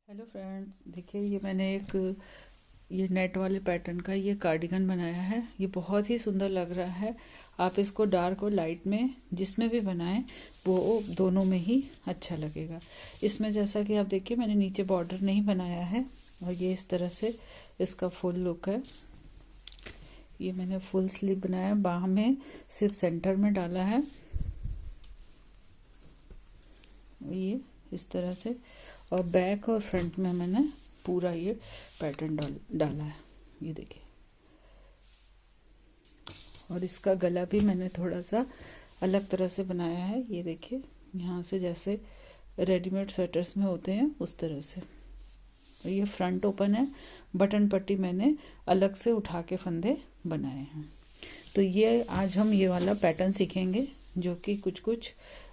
Hello friends, देखिए ये मैंने एक ये नेट वाले पैटर्न का ये कार्डिगन बनाया है। ये बहुत ही सुंदर लग रहा है। आप इसको डार्क और लाइट में जिसमें भी बनाएं वो दोनों में ही अच्छा लगेगा। इसमें जैसा कि आप देखिए मैंने नीचे बॉर्डर नहीं बनाया है और ये इस तरह से इसका फुल लुक है। ये मैंने फुल स्लीव बनाया, बाह में सिर्फ सेंटर में डाला है ये इस तरह से, और बैक और फ्रंट में मैंने पूरा ये पैटर्न डाला है। ये देखिए, और इसका गला भी मैंने थोड़ा सा अलग तरह से बनाया है। ये देखिए, यहाँ से जैसे रेडीमेड स्वेटर्स में होते हैं उस तरह से। और ये फ्रंट ओपन है, बटन पट्टी मैंने अलग से उठा के फंदे बनाए हैं। तो ये आज हम ये वाला पैटर्न सीखेंगे जो कि कुछ कुछ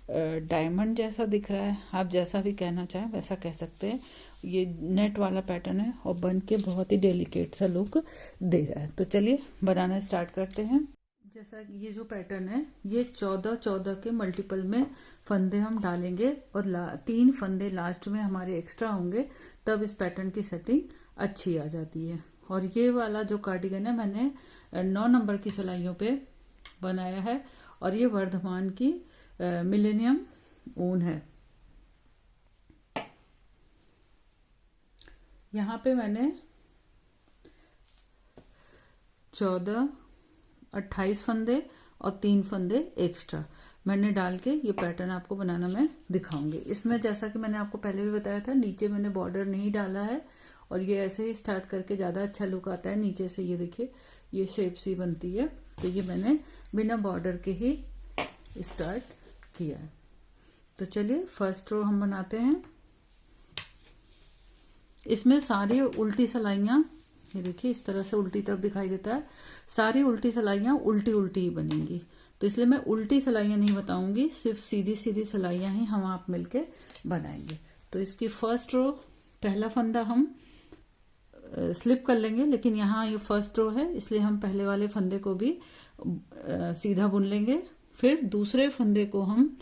डायमंड जैसा दिख रहा है। आप जैसा भी कहना चाहें वैसा कह सकते हैं। ये नेट वाला पैटर्न है और बन के बहुत ही डेलिकेट सा लुक दे रहा है। तो चलिए बनाना स्टार्ट करते हैं। जैसा ये जो पैटर्न है ये 14-14 के मल्टीपल में फंदे हम डालेंगे और 3 फंदे लास्ट में हमारे एक्स्ट्रा होंगे, तब इस पैटर्न की सेटिंग अच्छी आ जाती है। और ये वाला जो कार्डिगन है मैंने 9 नंबर की सिलाइयों पे बनाया है और ये वर्धमान की मिलेनियम ऊन है। यहाँ पे मैंने 14, 28 फंदे और 3 फंदे एक्स्ट्रा मैंने डाल के ये पैटर्न आपको बनाना मैं दिखाऊंगी। इसमें जैसा कि मैंने आपको पहले भी बताया था, नीचे मैंने बॉर्डर नहीं डाला है और ये ऐसे ही स्टार्ट करके ज़्यादा अच्छा लुक आता है। नीचे से ये देखिए ये शेप सी बनती है, तो ये मैंने बिना बॉर्डर के ही स्टार्ट किया है। तो चलिए फर्स्ट रो हम बनाते हैं। इसमें सारी उल्टी सिलाइयाँ, ये देखिए इस तरह से उल्टी तरफ दिखाई देता है, सारी उल्टी सिलाइयाँ उल्टी उल्टी ही बनेंगी। तो इसलिए मैं उल्टी सिलाइयाँ नहीं बताऊंगी, सिर्फ सीधी सीधी सिलाइयाँ ही हम आप मिलके बनाएंगे। तो इसकी फर्स्ट रो, पहला फंदा हम स्लिप कर लेंगे, लेकिन यहाँ ये फर्स्ट रो है इसलिए हम पहले वाले फंदे को भी सीधा बुन लेंगे। फिर दूसरे फंदे को हम,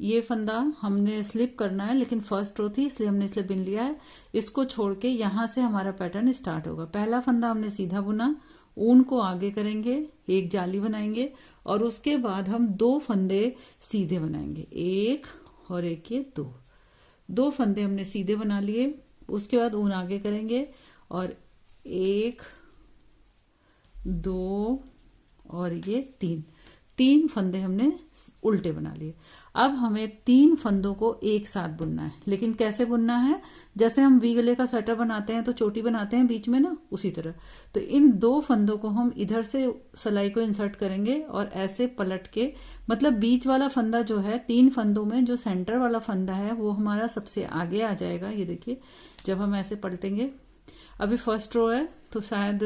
ये फंदा हमने स्लिप करना है लेकिन फर्स्ट रो थी इसलिए हमने इसलिए बिन लिया है। इसको छोड़ के यहां से हमारा पैटर्न स्टार्ट होगा। पहला फंदा हमने सीधा बुना, ऊन को आगे करेंगे, एक जाली बनाएंगे और उसके बाद हम 2 फंदे सीधे बनाएंगे, एक और एक, ये 2 फंदे हमने सीधे बना लिए। उसके बाद ऊन आगे करेंगे और 1, 2 और ये 3 फंदे हमने उल्टे बना लिए। अब हमें 3 फंदों को एक साथ बुनना है, लेकिन कैसे बुनना है, जैसे हम वी गले का स्वेटर बनाते हैं तो चोटी बनाते हैं बीच में ना, उसी तरह। तो इन 2 फंदों को हम इधर से सिलाई को इंसर्ट करेंगे और ऐसे पलट के, मतलब बीच वाला फंदा जो है 3 फंदों में जो सेंटर वाला फंदा है वो हमारा सबसे आगे आ जाएगा। ये देखिए जब हम ऐसे पलटेंगे, अभी फर्स्ट रो है तो शायद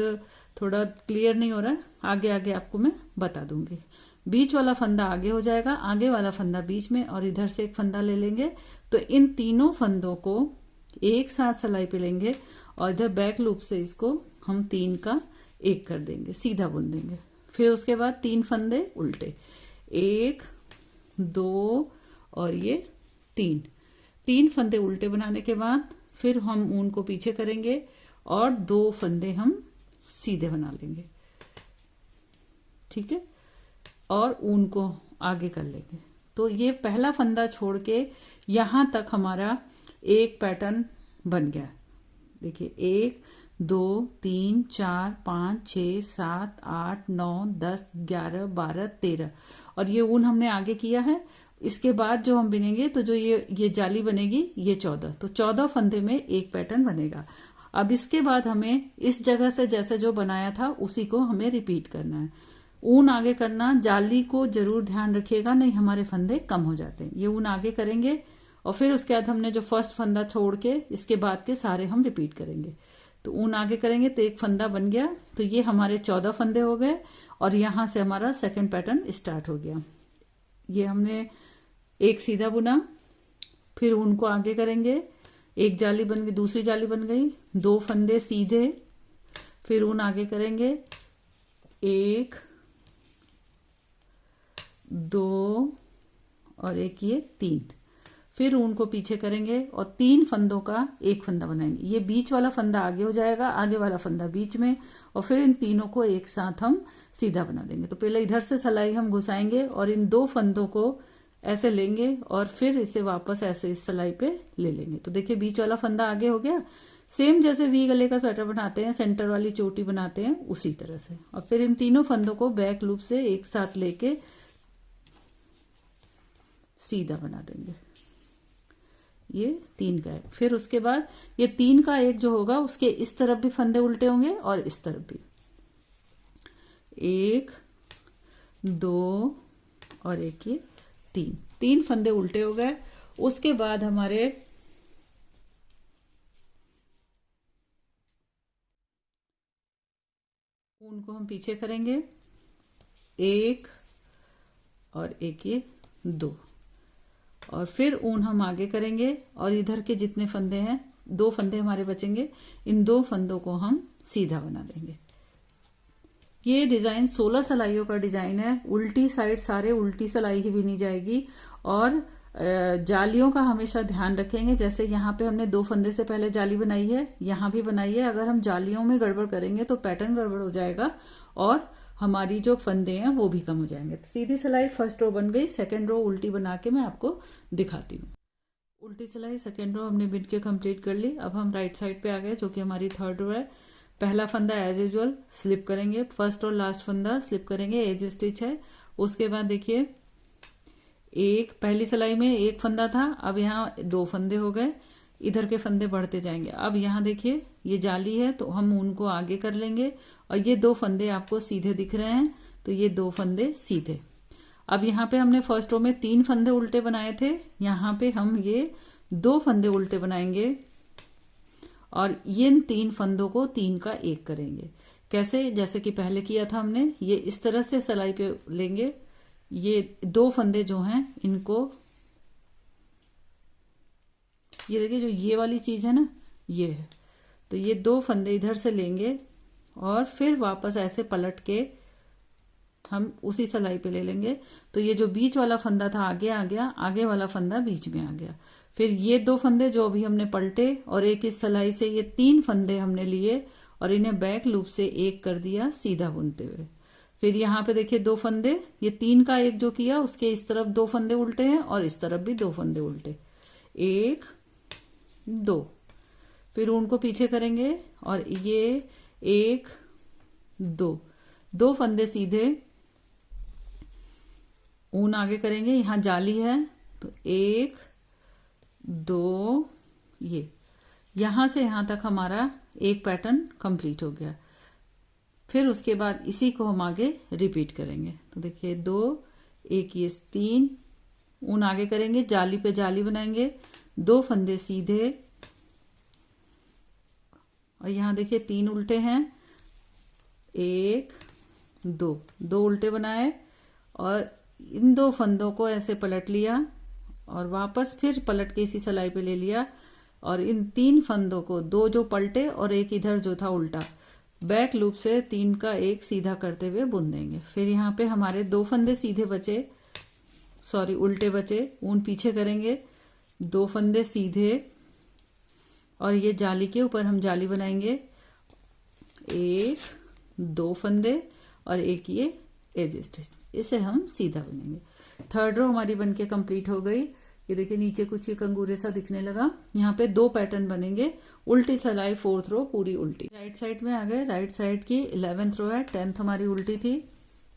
थोड़ा क्लियर नहीं हो रहा है, आगे आगे आपको मैं बता दूंगी। बीच वाला फंदा आगे हो जाएगा, आगे वाला फंदा बीच में, और इधर से एक फंदा ले लेंगे। तो इन तीनों फंदों को एक साथ सिलाई पे लेंगे और इधर बैक लूप से इसको हम 3 का 1 कर देंगे, सीधा बुन देंगे। फिर उसके बाद 3 फंदे उल्टे, 1, 2 और ये 3 फंदे उल्टे बनाने के बाद फिर हम ऊन को पीछे करेंगे और 2 फंदे हम सीधे बना लेंगे, ठीक है, और ऊन को आगे कर लेंगे। तो ये पहला फंदा छोड़ के यहां तक हमारा एक पैटर्न बन गया। देखिए 1, 2, 3, 4, 5, 6, 7, 8, 9, 10, 11, 12, 13 और ये ऊन हमने आगे किया है। इसके बाद जो हम बिनेंगे तो जो ये जाली बनेगी ये 14, तो 14 फंदे में एक पैटर्न बनेगा। अब इसके बाद हमें इस जगह से जैसे जो बनाया था उसी को हमें रिपीट करना है। ऊन आगे करना, जाली को जरूर ध्यान रखिएगा नहीं हमारे फंदे कम हो जाते हैं। ये ऊन आगे करेंगे और फिर उसके बाद हमने जो फर्स्ट फंदा छोड़ के इसके बाद के सारे हम रिपीट करेंगे। तो ऊन आगे करेंगे तो एक फंदा बन गया, तो ये हमारे 14 फंदे हो गए और यहां से हमारा सेकंड पैटर्न स्टार्ट हो गया। ये हमने एक सीधा बुना, फिर ऊन को आगे करेंगे, एक जाली बन गई, दूसरी जाली बन गई, 2 फंदे सीधे, फिर ऊन आगे करेंगे, 1, 2 और एक ये 3, फिर ऊन को पीछे करेंगे और 3 फंदों का एक फंदा बनाएंगे। ये बीच वाला फंदा आगे हो जाएगा, आगे वाला फंदा बीच में, और फिर इन तीनों को एक साथ हम सीधा बना देंगे। तो पहले इधर से सिलाई हम घुसाएंगे और इन 2 फंदों को ऐसे लेंगे और फिर इसे वापस ऐसे इस सिलाई पे ले लेंगे। तो देखिए बीच वाला फंदा आगे हो गया। सेम जैसे वी गले का स्वेटर बनाते हैं, सेंटर वाली चोटी बनाते हैं, उसी तरह से। और फिर इन तीनों फंदों को बैक लूप से एक साथ लेके सीधा बना देंगे। ये 3 का है। फिर उसके बाद ये 3 का एक जो होगा उसके इस तरफ भी फंदे उल्टे होंगे और इस तरफ भी। 1 2 और एक ये 3 फंदे उल्टे हो गए। उसके बाद हमारे ऊन को हम पीछे करेंगे, 1 और एक ये 2, और फिर ऊन हम आगे करेंगे और इधर के जितने फंदे हैं, 2 फंदे हमारे बचेंगे, इन 2 फंदों को हम सीधा बना देंगे। ये डिजाइन 16 सिलाइयों का डिजाइन है। उल्टी साइड सारे उल्टी सिलाई ही बिनी जाएगी और जालियों का हमेशा ध्यान रखेंगे। जैसे यहाँ पे हमने 2 फंदे से पहले जाली बनाई है, यहाँ भी बनाई है। अगर हम जालियों में गड़बड़ करेंगे तो पैटर्न गड़बड़ हो जाएगा और हमारी जो फंदे हैं वो भी कम हो जाएंगे। तो सीधी सिलाई फर्स्ट रो बन गई। सेकेंड रो उल्टी बना के मैं आपको दिखाती हूँ। उल्टी सिलाई सेकेंड रो हमने बिन के कंप्लीट कर ली। अब हम राइट साइड पे आ गए, जो कि हमारी थर्ड रो है। पहला फंदा एज यूजुअल स्लिप करेंगे, फर्स्ट और लास्ट फंदा स्लिप करेंगे, एज स्टिच है। उसके बाद देखिए एक पहली सिलाई में 1 फंदा था, अब यहाँ 2 फंदे हो गए, इधर के फंदे बढ़ते जाएंगे। अब यहाँ देखिए ये जाली है तो हम ऊन को आगे कर लेंगे और ये 2 फंदे आपको सीधे दिख रहे हैं, तो ये 2 फंदे सीधे। अब यहाँ पे हमने फर्स्ट रो में 3 फंदे उल्टे बनाए थे, यहाँ पे हम ये 2 फंदे उल्टे बनाएंगे और इन 3 फंदों को 3 का 1 करेंगे। कैसे? जैसे कि पहले किया था हमने, ये इस तरह से सिलाई पे लेंगे। ये 2 फंदे जो हैं इनको, ये देखिए जो ये वाली चीज है ना, ये है, तो ये 2 फंदे इधर से लेंगे और फिर वापस ऐसे पलट के हम उसी सिलाई पे ले लेंगे। तो ये जो बीच वाला फंदा था आगे आ गया, आगे वाला फंदा बीच में आ गया। फिर ये 2 फंदे जो अभी हमने पलटे और एक इस सिलाई से ये 3 फंदे हमने लिए और इन्हें बैक लूप से 1 कर दिया सीधा बुनते हुए। फिर यहाँ पे देखिए 2 फंदे, ये 3 का 1 जो किया उसके इस तरफ 2 फंदे उल्टे हैं और इस तरफ भी 2 फंदे उल्टे, 1 2। फिर ऊन को पीछे करेंगे और ये 1 2 फंदे सीधे, ऊन आगे करेंगे। यहाँ जाली है तो 1 2, ये यहां से यहां तक हमारा एक पैटर्न कंप्लीट हो गया। फिर उसके बाद इसी को हम आगे रिपीट करेंगे। तो देखिए 2 1 ये 3, ऊन आगे करेंगे, जाली पे जाली बनाएंगे, 2 फंदे सीधे और यहां देखिए 3 उल्टे हैं, 1 2 उल्टे बनाए और इन 2 फंदों को ऐसे पलट लिया और वापस फिर पलट के इसी सिलाई पे ले लिया और इन 3 फंदों को 2 जो पलटे और एक इधर जो था उल्टा, बैक लूप से 3 का 1 सीधा करते हुए बुन देंगे। फिर यहाँ पे हमारे 2 फंदे सीधे बचे, सॉरी उल्टे बचे, ऊन पीछे करेंगे, 2 फंदे सीधे और ये जाली के ऊपर हम जाली बनाएंगे, 1 2 फंदे और एक ये एज स्टिच, इसे हम सीधा बुनेंगे। थर्ड रो हमारी बनके कंप्लीट हो गई। ये देखिए नीचे कुछ ये कंगूरे सा दिखने लगा। यहाँ पे 2 पैटर्न बनेंगे, उल्टी सिलाई, 4th रो पूरी उल्टी। राइट साइड में आ गए, राइट साइड की 11th रो है, 10th हमारी उल्टी थी।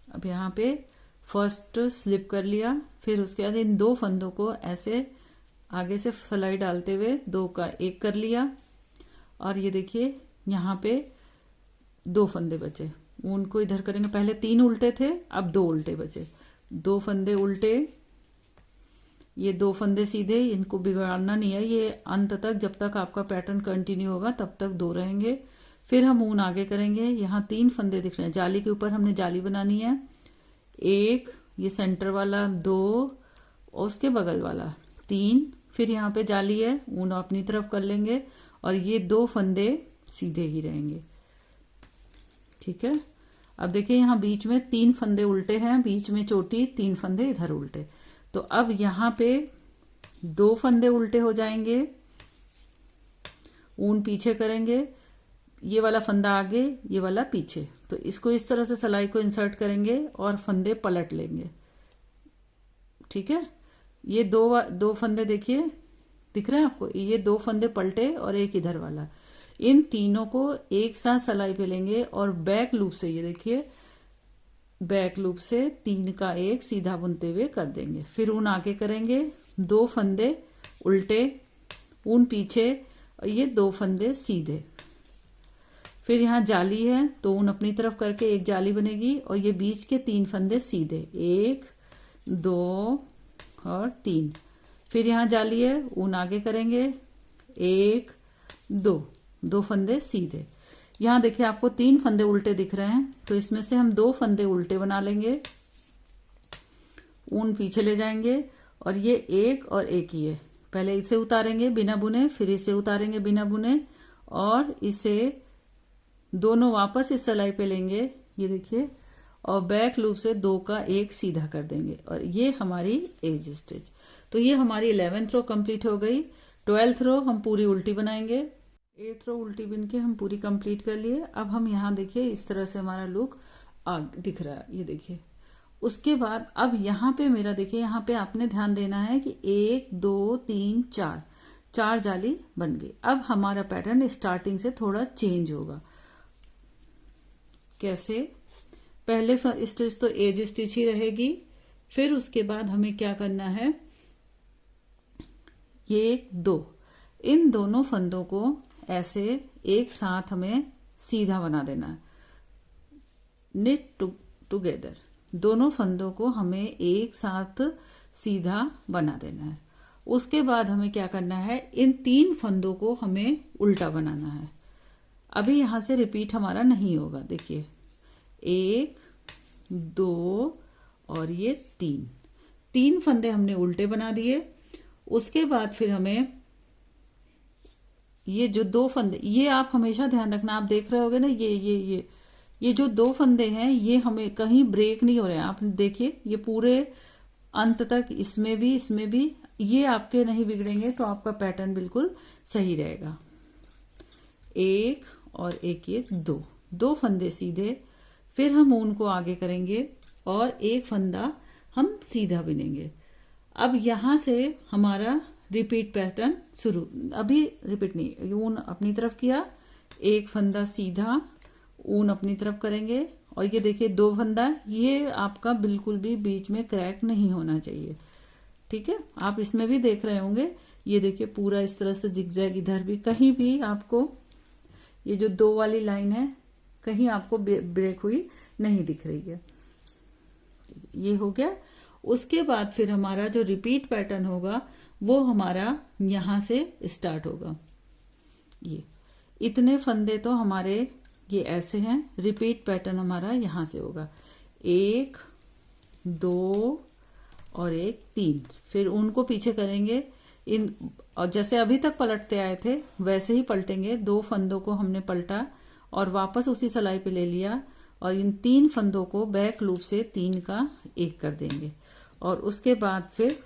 अब यहाँ पे फर्स्ट स्लिप कर लिया, फिर उसके बाद इन 2 फंदों को ऐसे आगे से सिलाई डालते हुए 2 का 1 कर लिया और ये देखिए यहाँ पे 2 फंदे बचे, ऊन को इधर करेंगे। पहले 3 उल्टे थे, अब 2 उल्टे बचे, 2 फंदे उल्टे, ये 2 फंदे सीधे, इनको बिगाड़ना नहीं है, ये अंत तक जब तक आपका पैटर्न कंटिन्यू होगा तब तक 2 रहेंगे। फिर हम ऊन आगे करेंगे, यहाँ 3 फंदे दिख रहे हैं, जाली के ऊपर हमने जाली बनानी है, 1 ये सेंटर वाला, 2 और उसके बगल वाला 3, फिर यहाँ पे जाली है, ऊन अपनी तरफ कर लेंगे और ये 2 फंदे सीधे ही रहेंगे। ठीक है, अब देखिए यहाँ बीच में 3 फंदे उल्टे हैं, बीच में चोटी, 3 फंदे इधर उल्टे। तो अब यहाँ पे 2 फंदे उल्टे हो जाएंगे, ऊन पीछे करेंगे, ये वाला फंदा आगे, ये वाला पीछे। तो इसको इस तरह से सिलाई को इंसर्ट करेंगे और फंदे पलट लेंगे। ठीक है, ये दो फंदे देखिए, दिख रहे हैं आपको, ये 2 फंदे पलटे और एक इधर वाला। इन तीनों को एक साथ सिलाई पे लेंगे और बैक लूप से, ये देखिए बैक लूप से 3 का 1 सीधा बुनते हुए कर देंगे। फिर ऊन आगे करेंगे, 2 फंदे उल्टे, ऊन पीछे, और ये 2 फंदे सीधे। फिर यहाँ जाली है तो ऊन अपनी तरफ करके एक जाली बनेगी और ये बीच के 3 फंदे सीधे, 1 2 और 3। फिर यहाँ जाली है, ऊन आगे करेंगे, 1 2 फंदे सीधे। यहाँ देखिए आपको 3 फंदे उल्टे दिख रहे हैं, तो इसमें से हम 2 फंदे उल्टे बना लेंगे, ऊन पीछे ले जाएंगे और ये 1 और 1 ही है। पहले इसे उतारेंगे बिना बुने, फिर इसे उतारेंगे बिना बुने और इसे दोनों वापस इस सिलाई पे लेंगे, ये देखिए, और बैक लूप से 2 का 1 सीधा कर देंगे और ये हमारी एज स्टिच। तो ये हमारी 11th रो कंप्लीट हो गई। 12th रो हम पूरी उल्टी बनाएंगे। 8th रो उल्टी बिन के हम पूरी कंप्लीट कर लिए। अब हम यहाँ देखिए इस तरह से हमारा लुक दिख रहा है, ये देखिए। उसके बाद अब यहाँ पे मेरा देखिए, यहाँ पे आपने ध्यान देना है कि 1 2 3 4 जाली बन गई। अब हमारा पैटर्न स्टार्टिंग से थोड़ा चेंज होगा। कैसे? पहले स्टिच तो एज स्टिच ही रहेगी, फिर उसके बाद हमें क्या करना है, ये 2 इन दोनों फंदों को ऐसे एक साथ हमें सीधा बना देना है, निट टुगेदर। दोनों फंदों को हमें एक साथ सीधा बना देना है। उसके बाद हमें क्या करना है, इन 3 फंदों को हमें उल्टा बनाना है। अभी यहां से रिपीट हमारा नहीं होगा। देखिए 1 2 और ये 3 फंदे हमने उल्टे बना दिए। उसके बाद फिर हमें ये जो 2 फंदे, ये आप हमेशा ध्यान रखना, आप देख रहे होगे ना, ये जो 2 फंदे हैं ये हमें कहीं ब्रेक नहीं हो रहे हैं। आप देखिए ये पूरे अंत तक, इसमें भी ये आपके नहीं बिगड़ेंगे, तो आपका पैटर्न बिल्कुल सही रहेगा। 1 और 1 ये 2 फंदे सीधे, फिर हम ऊन को आगे करेंगे और 1 फंदा हम सीधा बिनेंगे। अब यहां से हमारा रिपीट पैटर्न शुरू। अभी रिपीट नहीं, ऊन अपनी तरफ किया, 1 फंदा सीधा, ऊन अपनी तरफ करेंगे और ये देखिए 2 फंदा, ये आपका बिल्कुल भी बीच में क्रैक नहीं होना चाहिए। ठीक है, आप इसमें भी देख रहे होंगे, ये देखिए पूरा इस तरह से जिगजैग, इधर भी कहीं भी आपको ये जो 2 वाली लाइन है कहीं आपको ब्रेक हुई नहीं दिख रही है। ये हो गया। उसके बाद फिर हमारा जो रिपीट पैटर्न होगा वो हमारा यहां से स्टार्ट होगा। ये इतने फंदे तो हमारे ये ऐसे हैं, रिपीट पैटर्न हमारा यहां से होगा, 1 2 और 1 3। फिर उनको पीछे करेंगे इन, और जैसे अभी तक पलटते आए थे वैसे ही पलटेंगे। 2 फंदों को हमने पलटा और वापस उसी सिलाई पे ले लिया और इन 3 फंदों को बैक लूप से 3 का 1 कर देंगे और उसके बाद फिर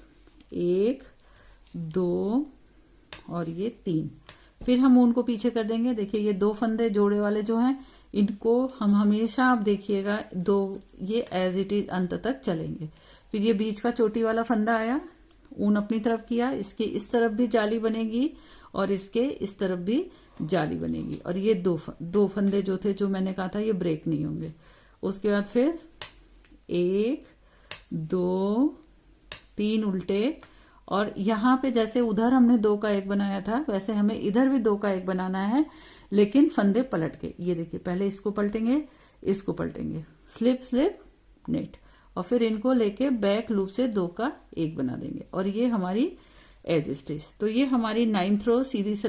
1 2 और ये 3। फिर हम उनको पीछे कर देंगे। देखिए ये 2 फंदे जोड़े वाले जो हैं, इनको हम हमेशा, आप देखिएगा 2 ये एज इट इज अंत तक चलेंगे। फिर ये बीच का चोटी वाला फंदा आया, ऊन अपनी तरफ किया, इसके इस तरफ भी जाली बनेगी और इसके इस तरफ भी जाली बनेगी और ये 2 फंदे जो थे, जो मैंने कहा था ये ब्रेक नहीं होंगे। उसके बाद फिर 1 2 3 उल्टे, और यहाँ पे जैसे उधर हमने 2 का 1 बनाया था वैसे हमें इधर भी 2 का 1 बनाना है, लेकिन फंदे पलट के। ये देखिए पहले इसको पलटेंगे, इसको पलटेंगे, स्लिप स्लिप नेट, और फिर इनको लेके बैक लूप से 2 का 1 बना देंगे और ये हमारी एज स्टिच। तो ये हमारी 9th रो सीधी से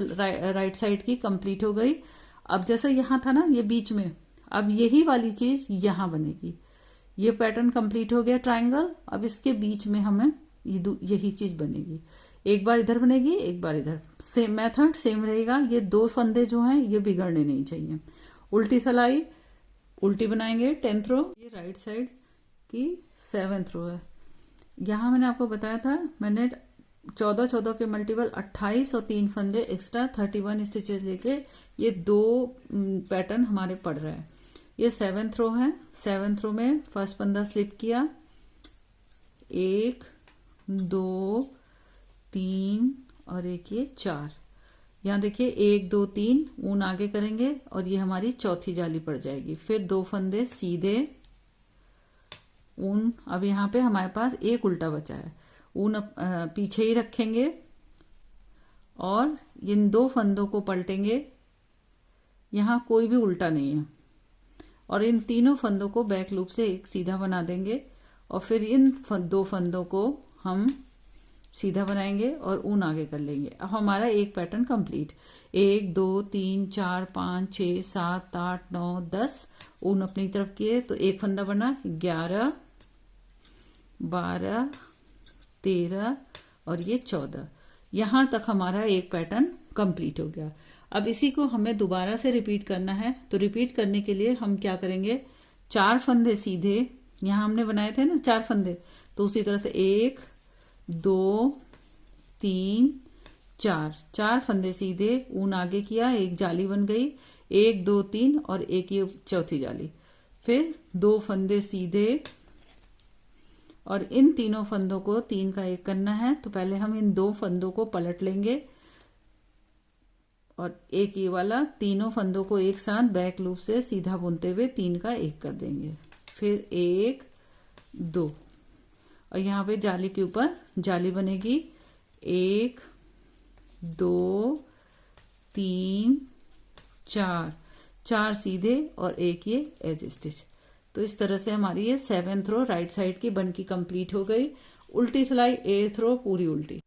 राइट साइड की कंप्लीट हो गई। अब जैसा यहाँ था ना ये बीच में, अब यही वाली चीज यहाँ बनेगी। ये पैटर्न कंप्लीट हो गया ट्रायंगल। अब इसके बीच में हमें यही चीज बनेगी, एक बार इधर बनेगी, एक बार इधर। सेम मेथड सेम रहेगा। ये 2 फंदे जो हैं ये बिगड़ने नहीं चाहिए। उल्टी सिलाई, उल्टी बनाएंगे 10th रो। ये राइट साइड की 7th रो है। यहाँ मैंने आपको बताया था, मैंने 14 के मल्टीपल 28 और 3 फंदे एक्स्ट्रा 31 स्टिचेस लेके ये 2 पैटर्न हमारे पड़ रहे हैं। ये 7th रो है। 7th रो में फर्स्ट फंदा स्लिप किया, 1 2 3 और एक ये 4। यहाँ देखिए 1 2 3 ऊन आगे करेंगे और ये हमारी चौथी जाली पड़ जाएगी। फिर 2 फंदे सीधे ऊन, अब यहाँ पे हमारे पास एक उल्टा बचा है, ऊन पीछे ही रखेंगे और इन 2 फंदों को पलटेंगे। यहाँ कोई भी उल्टा नहीं है और इन तीनों फंदों को बैक लूप से एक सीधा बना देंगे और फिर इन 2 फंदों को हम सीधा बनाएंगे और ऊन आगे कर लेंगे। अब हमारा एक पैटर्न कंप्लीट। 1 2 3 4 5 6 7 8 9 10 ऊन अपनी तरफ किए तो एक फंदा बना, 11 12 13 और ये 14। यहां तक हमारा एक पैटर्न कंप्लीट हो गया। अब इसी को हमें दोबारा से रिपीट करना है। तो रिपीट करने के लिए हम क्या करेंगे, 4 फंदे सीधे, यहां हमने बनाए थे ना 4 फंदे, तो उसी तरह से 1 2 3 4 फंदे सीधे, ऊन आगे किया, एक जाली बन गई, 1 2 3 और एक ये चौथी जाली। फिर 2 फंदे सीधे और इन तीनों फंदों को 3 का 1 करना है। तो पहले हम इन 2 फंदों को पलट लेंगे और एक ये वाला, तीनों फंदों को एक साथ बैक लूप से सीधा बुनते हुए 3 का 1 कर देंगे। फिर 1 2 और यहाँ पे जाली के ऊपर जाली बनेगी, 1 2 3 4 सीधे और एक ये एज स्टिच। तो इस तरह से हमारी ये 7th रो राइट साइड की बन की कंप्लीट हो गई। उल्टी सिलाई 8th रो पूरी उल्टी।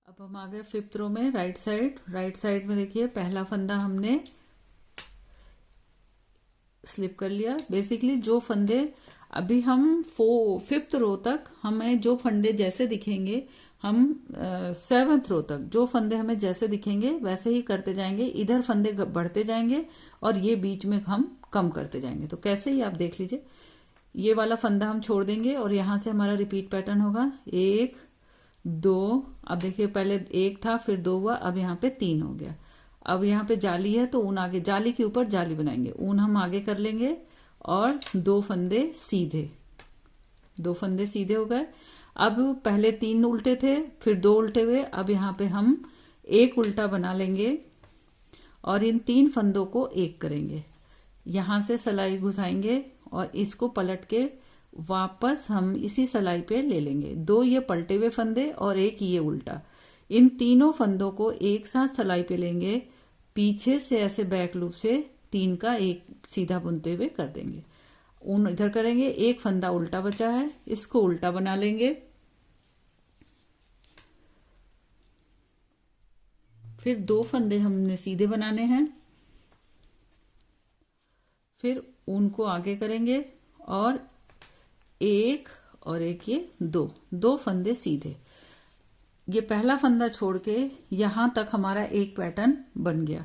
अब हम आ गए 5th रो में राइट साइड में देखिए पहला फंदा हमने स्लिप कर लिया। बेसिकली जो फंदे अभी हम 5th रो तक हमें जो फंदे जैसे दिखेंगे, हम 7th रो तक जो फंदे हमें जैसे दिखेंगे वैसे ही करते जाएंगे। इधर फंदे बढ़ते जाएंगे और ये बीच में हम कम करते जाएंगे। तो कैसे ही आप देख लीजिए, ये वाला फंदा हम छोड़ देंगे और यहां से हमारा रिपीट पैटर्न होगा, 1 2। अब देखिए पहले 1 था, फिर 2 हुआ, अब यहाँ पे 3 हो गया। अब यहाँ पे जाली है तो ऊन आगे, जाली के ऊपर जाली बनाएंगे, ऊन हम आगे कर लेंगे और 2 फंदे सीधे, 2 फंदे सीधे हो गए। अब पहले 3 उल्टे थे, फिर 2 उल्टे हुए, अब यहाँ पे हम एक उल्टा बना लेंगे और इन 3 फंदों को एक करेंगे। यहां से सलाई घुसाएंगे और इसको पलट के वापस हम इसी सलाई पे ले लेंगे। 2 ये पलटे हुए फंदे और एक ये उल्टा, इन तीनों फंदों को एक साथ सलाई पे लेंगे, पीछे से ऐसे बैक लूप से 3 का 1 सीधा बुनते हुए कर देंगे। ऊन इधर करेंगे, एक फंदा उल्टा बचा है, इसको उल्टा बना लेंगे, फिर 2 फंदे हमने सीधे बनाने हैं, फिर ऊन को आगे करेंगे और एक और एक ये 2 फंदे सीधे। ये पहला फंदा छोड़ के यहां तक हमारा एक पैटर्न बन गया।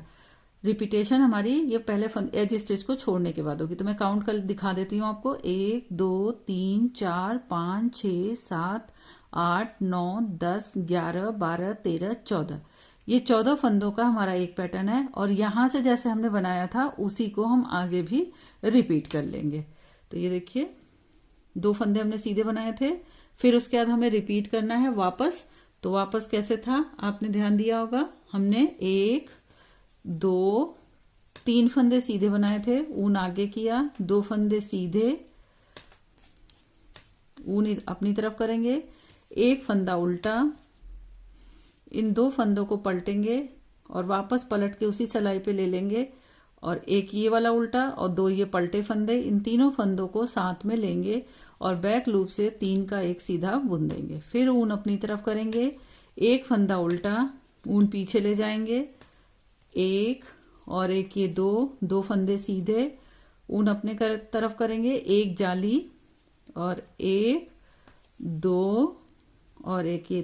रिपीटेशन हमारी ये पहले एज स्टिच को छोड़ने के बाद होगी। तो मैं काउंट कर दिखा देती हूँ आपको, 1 2 3 4 5 6 7 8 9 10 11 12 13 14। ये 14 फंदों का हमारा एक पैटर्न है और यहां से जैसे हमने बनाया था उसी को हम आगे भी रिपीट कर लेंगे। तो ये देखिए 2 फंदे हमने सीधे बनाए थे, फिर उसके बाद हमें रिपीट करना है वापस। तो वापस कैसे था आपने ध्यान दिया होगा, हमने 1 2 3 फंदे सीधे बनाए थे, ऊन आगे किया, 2 फंदे सीधे, ऊन अपनी तरफ करेंगे, एक फंदा उल्टा, इन 2 फंदों को पलटेंगे और वापस पलट के उसी सलाई पे ले लेंगे और एक ये वाला उल्टा और 2 ये पलटे फंदे, इन तीनों फंदों को साथ में लेंगे और बैक लूप से 3 का 1 सीधा बुन देंगे। फिर ऊन अपनी तरफ करेंगे, एक फंदा उल्टा, ऊन पीछे ले जाएंगे, एक और एक ये 2 फंदे सीधे, ऊन अपने तरफ करेंगे, एक जाली और 1 2 और एक ये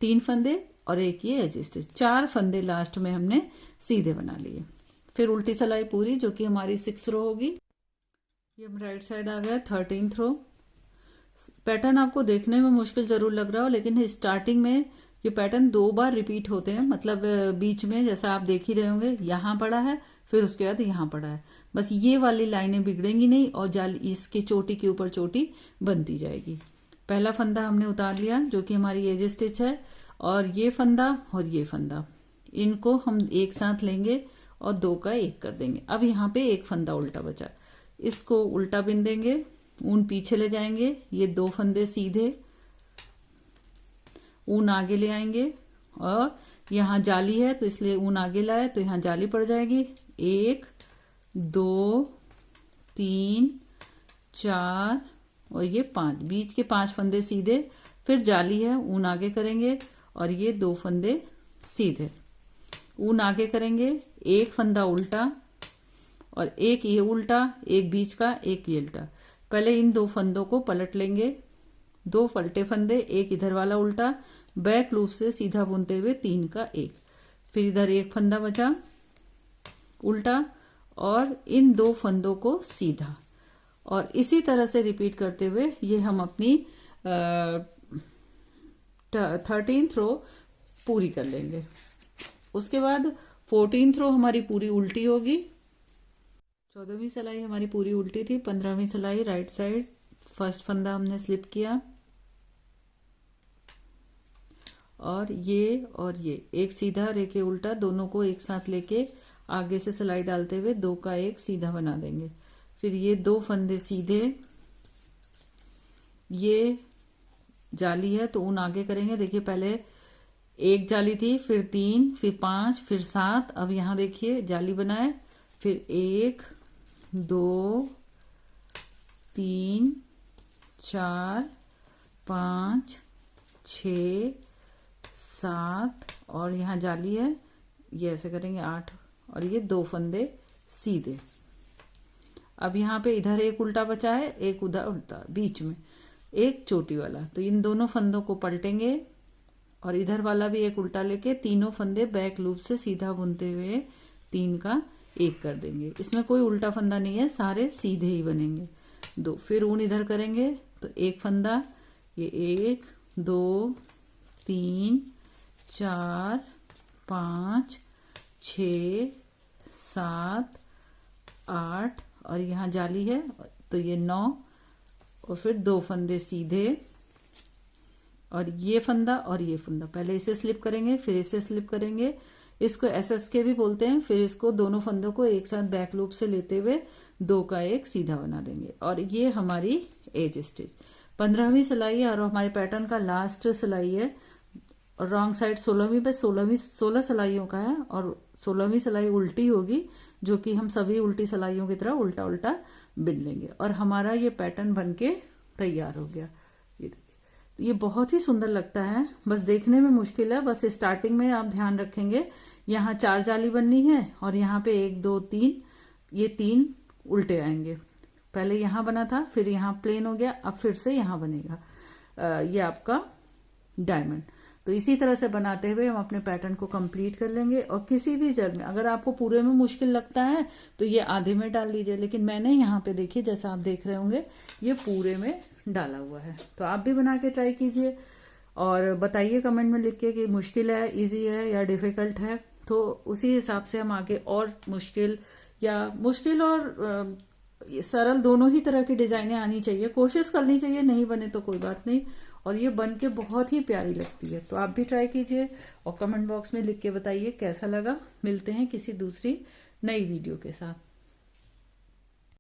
3 फंदे और एक ये एज स्टिच। 4 फंदे लास्ट में हमने सीधे बना लिए। फिर उल्टी सिलाई पूरी, जो कि हमारी 6 रो होगी। ये हम राइट साइड आ गया 13th रो। पैटर्न आपको देखने में मुश्किल जरूर लग रहा हो, लेकिन स्टार्टिंग में ये पैटर्न 2 बार रिपीट होते हैं, मतलब बीच में जैसा आप देख ही रहे होंगे यहाँ पड़ा है, फिर उसके बाद यहाँ पड़ा है, बस ये वाली लाइनें बिगड़ेंगी नहीं और जाली इसके चोटी के ऊपर चोटी बनती जाएगी। पहला फंदा हमने उतार लिया जो कि हमारी एज स्टिच है, और ये फंदा और ये फंदा इनको हम एक साथ लेंगे और 2 का 1 कर देंगे। अब यहाँ पे एक फंदा उल्टा बचा, इसको उल्टा बिन देंगे, ऊन पीछे ले जाएंगे, ये 2 फंदे सीधे, ऊन आगे ले आएंगे, और यहाँ जाली है तो इसलिए ऊन आगे लाए तो यहाँ जाली पड़ जाएगी। 1 2 3 4 और ये 5, बीच के 5 फंदे सीधे, फिर जाली है, ऊन आगे करेंगे और ये 2 फंदे सीधे, ऊन आगे करेंगे, एक फंदा उल्टा और एक ये उल्टा, एक बीच का, एक ये उल्टा। पहले इन 2 फंदों को पलट लेंगे, 2 पलटे फंदे, एक इधर वाला उल्टा, बैक लूप से सीधा बुनते हुए 3 का 1, फिर इधर एक फंदा बचा उल्टा और इन 2 फंदों को सीधा, और इसी तरह से रिपीट करते हुए ये हम अपनी 13th रो पूरी कर लेंगे। उसके बाद 14th रो हमारी पूरी उल्टी होगी। 14वीं सिलाई हमारी पूरी उल्टी थी। 15वीं सिलाई राइट साइड, फर्स्ट फंदा हमने स्लिप किया और ये एक सीधा और एक उल्टा, दोनों को एक साथ लेके आगे से सिलाई डालते हुए 2 का 1 सीधा बना देंगे। फिर ये 2 फंदे सीधे, ये जाली है तो ऊन आगे करेंगे। देखिए पहले एक जाली थी, फिर 3, फिर 5, फिर 7, अब यहाँ देखिए जाली बनाए, फिर 1 2 3 4 5 6 7 और यहाँ जाली है, ये ऐसे करेंगे 8 और ये 2 फंदे सीधे। अब यहाँ पे इधर एक उल्टा बचा है, एक उधर उल्टा, बीच में एक चोटी वाला, तो इन दोनों फंदों को पलटेंगे और इधर वाला भी एक उल्टा लेके तीनों फंदे बैक लूप से सीधा बुनते हुए 3 का 1 कर देंगे। इसमें कोई उल्टा फंदा नहीं है, सारे सीधे ही बनेंगे। 2 फिर ऊन इधर करेंगे तो एक फंदा, ये 1 2 3 4 5 6 7 8 और यहाँ जाली है तो ये 9 और फिर 2 फंदे सीधे और ये फंदा और ये फंदा, पहले इसे स्लिप करेंगे फिर इसे स्लिप करेंगे, इसको एसएस के भी बोलते हैं। फिर इसको दोनों फंदों को एक साथ बैक लूप से लेते हुए 2 का 1 सीधा बना देंगे और ये हमारी एज स्टिच। 15वीं सिलाई है और हमारे पैटर्न का लास्ट सिलाई है और रॉन्ग साइड 16वीं पे 16 सिलाइयों का है और 16वीं सिलाई उल्टी होगी, जो कि हम सभी उल्टी सिलाइयों की तरह उल्टा उल्टा बिन लेंगे और हमारा ये पैटर्न बनके तैयार हो गया। ये देखिए, ये बहुत ही सुंदर लगता है, बस देखने में मुश्किल है। बस स्टार्टिंग में आप ध्यान रखेंगे, यहाँ 4 जाली बननी है और यहाँ पे 1 2 3 ये 3 उल्टे आएंगे। पहले यहाँ बना था, फिर यहाँ प्लेन हो गया, अब फिर से यहाँ बनेगा ये आपका डायमंड। तो इसी तरह से बनाते हुए हम अपने पैटर्न को कंप्लीट कर लेंगे। और किसी भी जड़ में अगर आपको पूरे में मुश्किल लगता है तो ये आधे में डाल लीजिए, लेकिन मैंने यहाँ पे देखिए जैसा आप देख रहे होंगे ये पूरे में डाला हुआ है। तो आप भी बना के ट्राई कीजिए और बताइए कमेंट में लिख के कि मुश्किल है, इजी है या डिफिकल्ट है, तो उसी हिसाब से हम आगे और मुश्किल और सरल दोनों ही तरह की डिजाइनें आनी चाहिए, कोशिश करनी चाहिए, नहीं बने तो कोई बात नहीं। और ये बन के बहुत ही प्यारी लगती है, तो आप भी ट्राई कीजिए और कमेंट बॉक्स में लिख के बताइए कैसा लगा। मिलते हैं किसी दूसरी नई वीडियो के साथ।